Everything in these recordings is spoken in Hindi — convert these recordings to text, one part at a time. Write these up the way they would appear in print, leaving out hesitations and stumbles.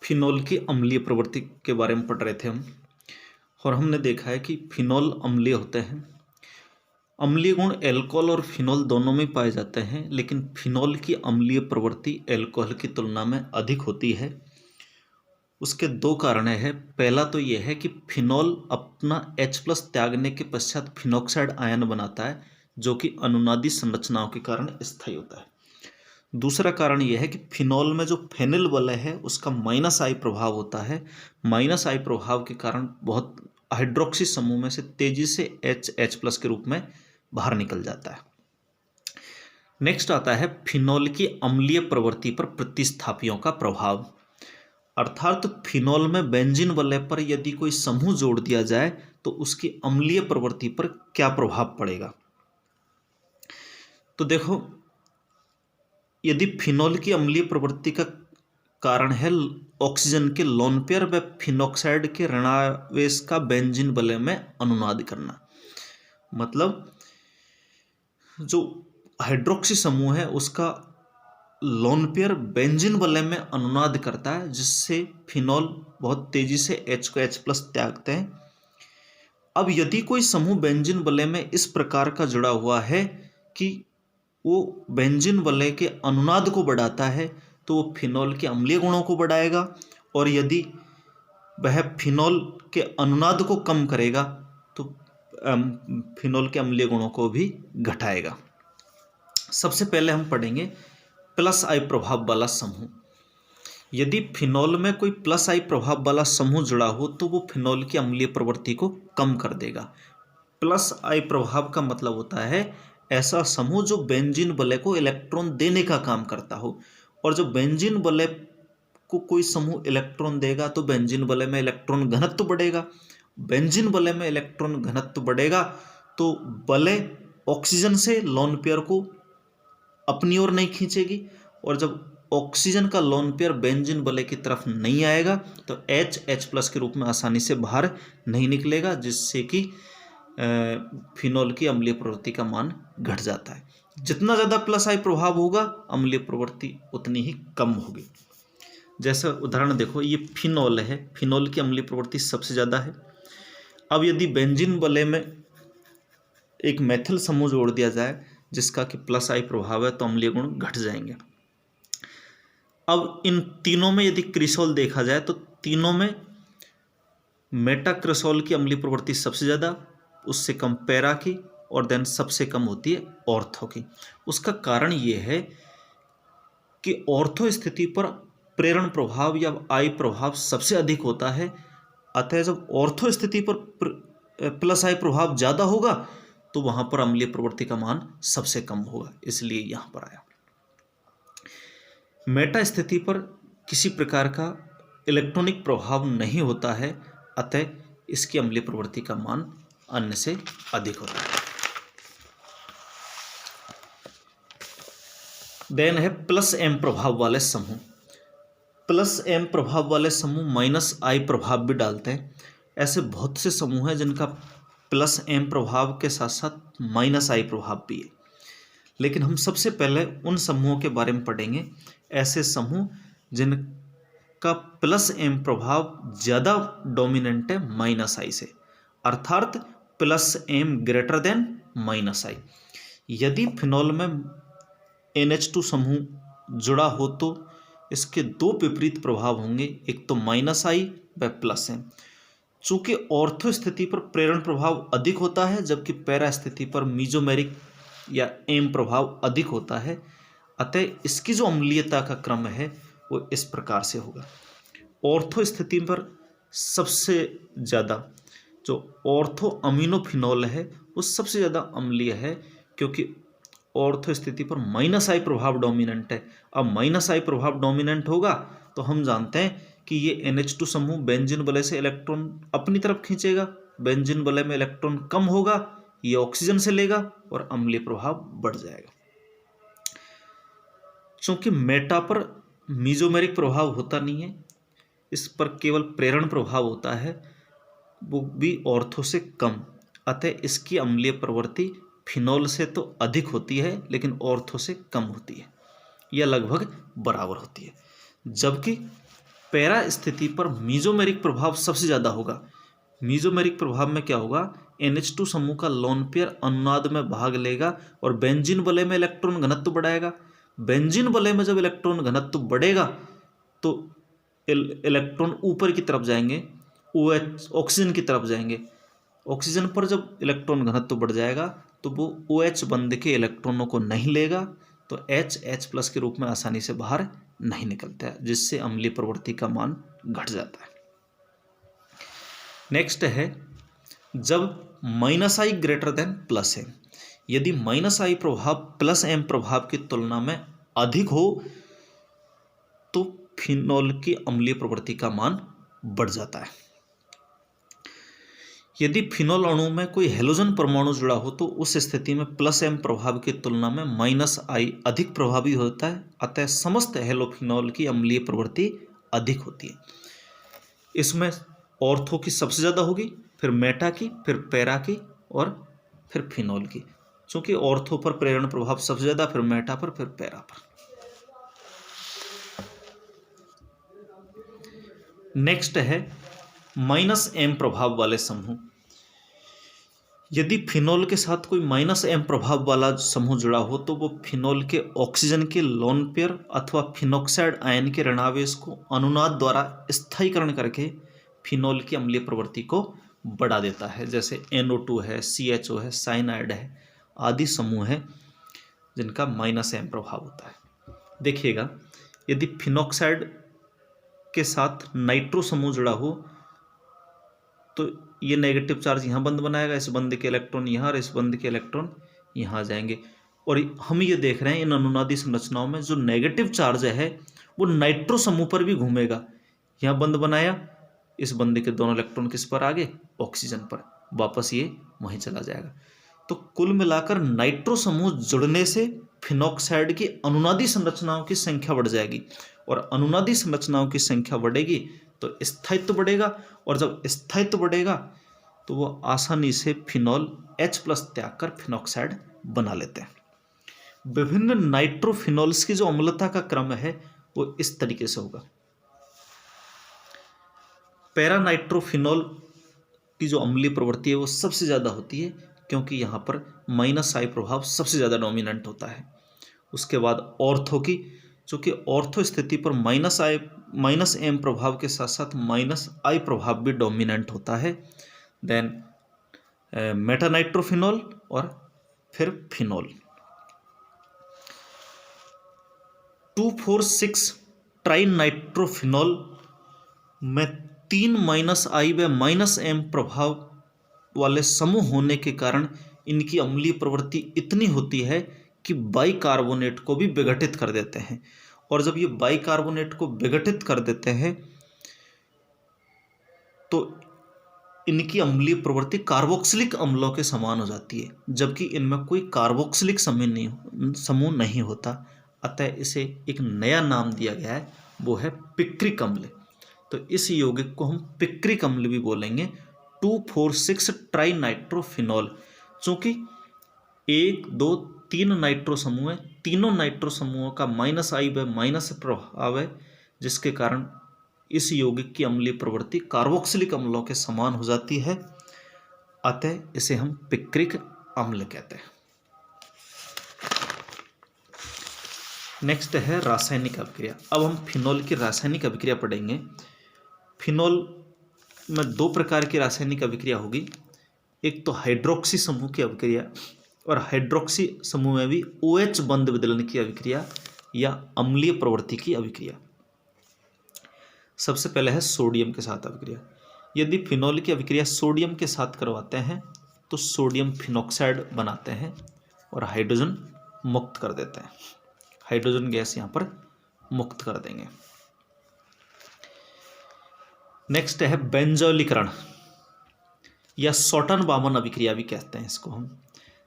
फिनोल की अम्लीय प्रवृत्ति के बारे में पढ़ रहे थे हम, और हमने देखा है कि फिनोल अम्लीय होते हैं। अम्लीय गुण एल्कोहल और फिनोल दोनों में पाए जाते हैं, लेकिन फिनोल की अम्लीय प्रवृत्ति एल्कोहल की तुलना में अधिक होती है। उसके दो कारण हैं। पहला तो यह है कि फिनोल अपना H+ त्यागने के पश्चात फिनोक्साइड आयन बनाता है, जो कि अनुनादी संरचनाओं के कारण स्थायी होता है। दूसरा कारण यह है कि फिनोल में जो फेनिल वलय है उसका -I प्रभाव होता है। -I प्रभाव के कारण बहुत हाइड्रोक्सी समूह में से तेजी से H+ के रूप में बाहर निकल जाता है। नेक्स्ट आता है फिनोल की अम्लीय प्रवृत्ति पर प्रतिस्थापियों का प्रभाव, अर्थात फिनोल में बेंजीन वलय पर यदि कोई समूह जोड़ दिया जाए तो उसकी अम्लीय प्रवृत्ति पर क्या प्रभाव पड़ेगा। तो देखो, यदि फिनोल की अम्लीय प्रवृत्ति का कारण है ऑक्सीजन के लोन पेयर व फिनोक्साइड के ऋणावेश का बेंजीन वलय में अनुनाद करना, मतलब जो हाइड्रोक्सी समूह है उसका लोन पेयर बेंजीन वलय में अनुनाद करता है, जिससे फिनोल बहुत तेजी से H को H+ त्यागते हैं। अब यदि कोई समूह बेंजीन वलय में इस प्रकार का जुड़ा हुआ है कि वो बेंजीन वलय के अनुनाद को बढ़ाता है, तो वो फिनोल के अम्लीय गुणों को बढ़ाएगा, और यदि वह फिनोल के अनुनाद को कम करेगा तो फिनोल के अम्लीय गुणों को भी घटाएगा। सबसे पहले हम पढ़ेंगे +I प्रभाव वाला समूह। यदि फिनोल में कोई +I प्रभाव वाला समूह जुड़ा हो तो वो फिनोल की अम्लीय प्रवृत्ति को कम कर देगा। +I प्रभाव का मतलब होता है ऐसा समूह जो बेंजीन वलय को इलेक्ट्रॉन देने का काम करता हो, और जब बेंजीन वलय को कोई समूह इलेक्ट्रॉन देगा तो बेंजीन वलय में इलेक्ट्रॉन घनत्व बढ़ेगा। बेंजीन वलय में इलेक्ट्रॉन घनत्व बढ़ेगा तो वलय ऑक्सीजन से लोन पेयर को अपनी ओर नहीं खींचेगी, और जब ऑक्सीजन का लोन पेयर बेंजीन वलय की तरफ नहीं आएगा तो H+ के रूप में आसानी से बाहर नहीं निकलेगा, जिससे कि फिनोल की अम्लीय प्रवृत्ति का मान घट जाता है। जितना ज़्यादा +I प्रभाव होगा अम्लीय प्रवृत्ति उतनी ही कम होगी। जैसा उदाहरण देखो, ये फिनोल है, फिनोल की अम्लीय प्रवृत्ति सबसे ज़्यादा है। अब यदि बेंजीन वलय में एक मेथिल समूह जोड़ दिया जाए जिसका कि +I प्रभाव है तो अम्लीय गुण घट जाएंगे। अब इन तीनों में यदि क्रिसोल देखा जाए तो तीनों में मेटाक्रिसोल की अम्लीय प्रवृत्ति सबसे ज़्यादा, उससे कम पैरा की, और देन सबसे कम होती है ऑर्थो की। उसका कारण ये है कि ऑर्थो स्थिति पर प्रेरण प्रभाव या I प्रभाव सबसे अधिक होता है। अतः जब ऑर्थो स्थिति पर +I प्रभाव ज़्यादा होगा तो वहाँ पर अम्लीय प्रवृत्ति का मान सबसे कम होगा, इसलिए यहाँ पर आया। मेटा स्थिति पर किसी प्रकार का इलेक्ट्रॉनिक प्रभाव नहीं होता है, अतः इसकी अम्लीय प्रवृत्ति का मान अन्य से अधिक होता है। देन है +M प्रभाव वाले समूह। +M प्रभाव वाले समूह -I प्रभाव भी डालते हैं। ऐसे बहुत से समूह हैं जिनका +M प्रभाव के साथ साथ -I प्रभाव भी है, लेकिन हम सबसे पहले उन समूहों के बारे में पढ़ेंगे, ऐसे समूह जिनका +M प्रभाव ज़्यादा डोमिनेंट है -I से, अर्थात +M ग्रेटर देन -I। यदि फिनोल में NH2 समूह जुड़ा हो तो इसके दो विपरीत प्रभाव होंगे, एक तो -I व +M। चूँकि ऑर्थो स्थिति पर प्रेरण प्रभाव अधिक होता है जबकि पैरा स्थिति पर मीजोमेरिक या M प्रभाव अधिक होता है, अतः इसकी जो अम्लीयता का क्रम है वो इस प्रकार से होगा। ऑर्थो स्थिति पर सबसे ज़्यादा जो ऑर्थो अमीनोफिनोल है वो सबसे ज़्यादा अम्लीय है, क्योंकि ऑर्थो स्थिति पर -I प्रभाव डोमिनेंट है। अब -I प्रभाव डोमिनेंट होगा तो हम जानते हैं कि ये NH2 समूह बेंजीन वलय से इलेक्ट्रॉन अपनी तरफ खींचेगा, बेंजीन वलय में इलेक्ट्रॉन कम होगा, ये ऑक्सीजन से लेगा और अम्लीय प्रभाव बढ़ जाएगा। चूंकि मेटा पर मीजोमेरिक प्रभाव होता नहीं है, इस पर केवल प्रेरण प्रभाव होता है, वो भी ऑर्थो से कम, अतः इसकी अम्लीय प्रवृत्ति फिनोल से तो अधिक होती है लेकिन ऑर्थो से कम होती है, यह लगभग बराबर होती है। जबकि पैरा स्थिति पर मीजोमेरिक प्रभाव सबसे ज़्यादा होगा। मीजोमेरिक प्रभाव में क्या होगा, NH2 समूह का लोन पेयर अनुनाद में भाग लेगा और बेंजीन वलय में इलेक्ट्रॉन घनत्व बढ़ाएगा। बेंजीन वलय में जब इलेक्ट्रॉन घनत्व बढ़ेगा तो इलेक्ट्रॉन ऊपर की तरफ जाएंगे, OH ऑक्सीजन की तरफ जाएंगे। ऑक्सीजन पर जब इलेक्ट्रॉन घनत्व बढ़ जाएगा तो वो OH बंध के इलेक्ट्रॉनों को नहीं लेगा, तो H के रूप में आसानी से बाहर नहीं निकलता है, जिससे अम्लीय प्रवृत्ति का मान घट जाता है। नेक्स्ट है जब -I ग्रेटर देन +M, यदि -I प्रभाव +M प्रभाव की तुलना में अधिक हो तो फिनोल की अम्लीय प्रवृत्ति का मान बढ़ जाता है। यदि फिनोल अणु में कोई हेलोजन परमाणु जुड़ा हो तो उस स्थिति में +M प्रभाव की तुलना में -I अधिक प्रभावी होता है, अतः समस्त हेलोफिनोल की अम्लीय प्रवृत्ति अधिक होती है। इसमें ऑर्थो की सबसे ज़्यादा होगी, फिर मेटा की, फिर पैरा की और फिर फिनोल की। चूंकि ऑर्थो पर प्रेरण प्रभाव सबसे ज़्यादा, फिर मेटा पर, फिर पैरा पर। नेक्स्ट है -M प्रभाव वाले समूह। यदि फिनोल के साथ कोई -M प्रभाव वाला समूह जुड़ा हो तो वो फिनोल के ऑक्सीजन के लोन पेयर अथवा फिनोक्साइड आयन के ऋणावेश को अनुनाद द्वारा स्थायीकरण करके फिनोल की अम्लीय प्रवृत्ति को बढ़ा देता है। जैसे NO2 है, CHO है, साइनाइड है आदि समूह है जिनका -M प्रभाव होता है। देखिएगा, यदि फिनोक्साइड के साथ नाइट्रो समूह जुड़ा हो तो ये नेगेटिव चार्ज यहाँ बंद बनाएगा, इस बंद के इलेक्ट्रॉन यहाँ और इस बंद के इलेक्ट्रॉन यहाँ आ जाएंगे। और हम ये देख रहे हैं इन अनुनादी संरचनाओं में जो नेगेटिव चार्ज है वो नाइट्रो समूह पर भी घूमेगा। यहाँ बंद बनाया, इस बंद के दोनों इलेक्ट्रॉन किस पर आ गए, ऑक्सीजन पर, वापस ये वहीं चला जाएगा। तो कुल मिलाकर नाइट्रो समूह जुड़ने से फिनोक्साइड की अनुनादी संरचनाओं की संख्या बढ़ जाएगी, और अनुनादी संरचनाओं की संख्या बढ़ेगी तो स्थायित्व बढ़ेगा, और जब स्थायित्व बढ़ेगा तो वो आसानी से फिनोल H+ त्याग कर फिनोक्साइड बना लेते हैं। विभिन्न नाइट्रोफिनोल्स की जो अम्लता का क्रम है वो इस तरीके से होगा। पैरानाइट्रोफिनोल की जो अम्लीय प्रवृत्ति है वो सबसे ज़्यादा होती है, क्योंकि यहाँ पर -I प्रभाव सबसे ज़्यादा डोमिनेंट होता है। उसके बाद ऑर्थो की, चूँकि ऑर्थो स्थिति पर -M प्रभाव के साथ साथ -I प्रभाव भी डोमिनेंट होता है। देन मेटानाइट्रोफिनोल और फिर फिनोल। 2,4,6 ट्राइनाइट्रोफिनोल में 3 -I व -M प्रभाव वाले समूह होने के कारण इनकी अम्लीय प्रवृत्ति इतनी होती है कि बाइकार्बोनेट को भी विघटित कर देते हैं। और जब ये बाइकार्बोनेट को विघटित कर देते हैं तो इनकी अम्लीय प्रवृत्ति कार्बोक्सिलिक अम्लों के समान हो जाती है, जबकि इनमें कोई कार्बोक्सिलिक समूह नहीं होता। अतः इसे एक नया नाम दिया गया है, वो है पिक्रिक अम्ल। तो इस यौगिक को हम पिक्रिक अम्ल भी बोलेंगे, 2,4,6 ट्राइनाइट्रोफिनोल। चूँकि 1, 2, 3 नाइट्रो समूह है, तीनों नाइट्रो समूहों का -I व -M प्रभाव है, जिसके कारण इस यौगिक की अम्लीय प्रवृत्ति कार्बोक्सिलिक अम्लों के समान हो जाती है। अतः इसे हम पिक्रिक अम्ल कहते हैं। नेक्स्ट है रासायनिक अभिक्रिया। अब हम फिनोल की रासायनिक अभिक्रिया पढ़ेंगे। फिनोल में 2 प्रकार की रासायनिक अभिक्रिया होगी, एक तो हाइड्रोक्सी समूह की अभिक्रिया, और हाइड्रोक्सी समूह में भी OH बंध विदलन की अभिक्रिया या अम्लीय प्रवृत्ति की अभिक्रिया। सबसे पहले है सोडियम के साथ अभिक्रिया। यदि फिनोल की अभिक्रिया सोडियम के साथ करवाते हैं तो सोडियम फिनोक्साइड बनाते हैं और हाइड्रोजन मुक्त कर देते हैं, हाइड्रोजन गैस यहाँ पर मुक्त कर देंगे। नेक्स्ट है बेंजोलीकरण या शॉर्टन-बामन अभिक्रिया भी कहते हैं इसको हम।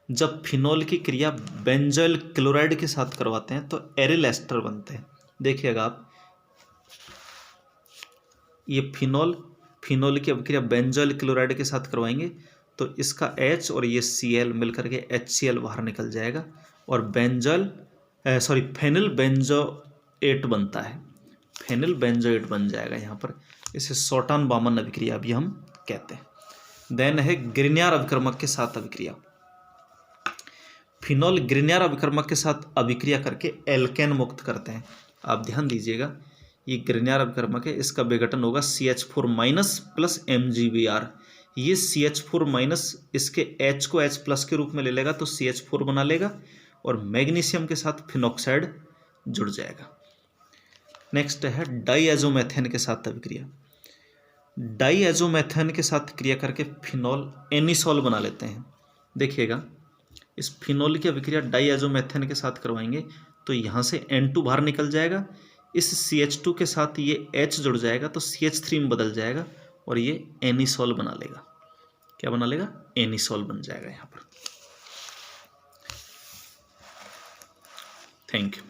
जब फिनोल की क्रिया बेंजोइल क्लोराइड के साथ करवाते हैं तो एरिल एस्टर बनते हैं। देखिएगा आप, ये फिनोल की अभिक्रिया बेंजोइल क्लोराइड के साथ करवाएंगे तो इसका H और ये Cl मिलकर के HCl बाहर निकल जाएगा और फेनिल बेंजोएट बनता है। फेनिल बेंजोएट बन जाएगा यहाँ पर। इसे शॉर्टन बामन अभिक्रिया भी हम कहते हैं। देन है ग्रिग्नार अभिकर्मक के साथ अभिक्रिया। फिनॉल ग्रिग्नार अभिकर्मक के साथ अभिक्रिया करके एल्केन मुक्त करते हैं। आप ध्यान दीजिएगा, ये ग्रिग्नार अभिकर्मक है, इसका विघटन होगा CH4- प्लस MgBr। ये CH4- इसके H को H+ के रूप में ले लेगा तो CH4 बना लेगा और मैग्नीशियम के साथ फिनॉक्साइड जुड़ जाएगा। नेक्स्ट है डाईएजोमेथेन के साथ अभिक्रिया। डाईएजोमेथेन के साथ क्रिया करके फिनॉल एनिसॉल बना लेते हैं। देखिएगा, इस फिनॉल की अभिक्रिया डाईएजोमेथेन के साथ करवाएंगे तो यहाँ से N2 बाहर निकल जाएगा, इस CH2 के साथ ये H जुड़ जाएगा तो CH3 में बदल जाएगा और ये एनिसॉल बना लेगा। क्या बना लेगा? एनिसॉल बन जाएगा यहाँ पर। Thank you.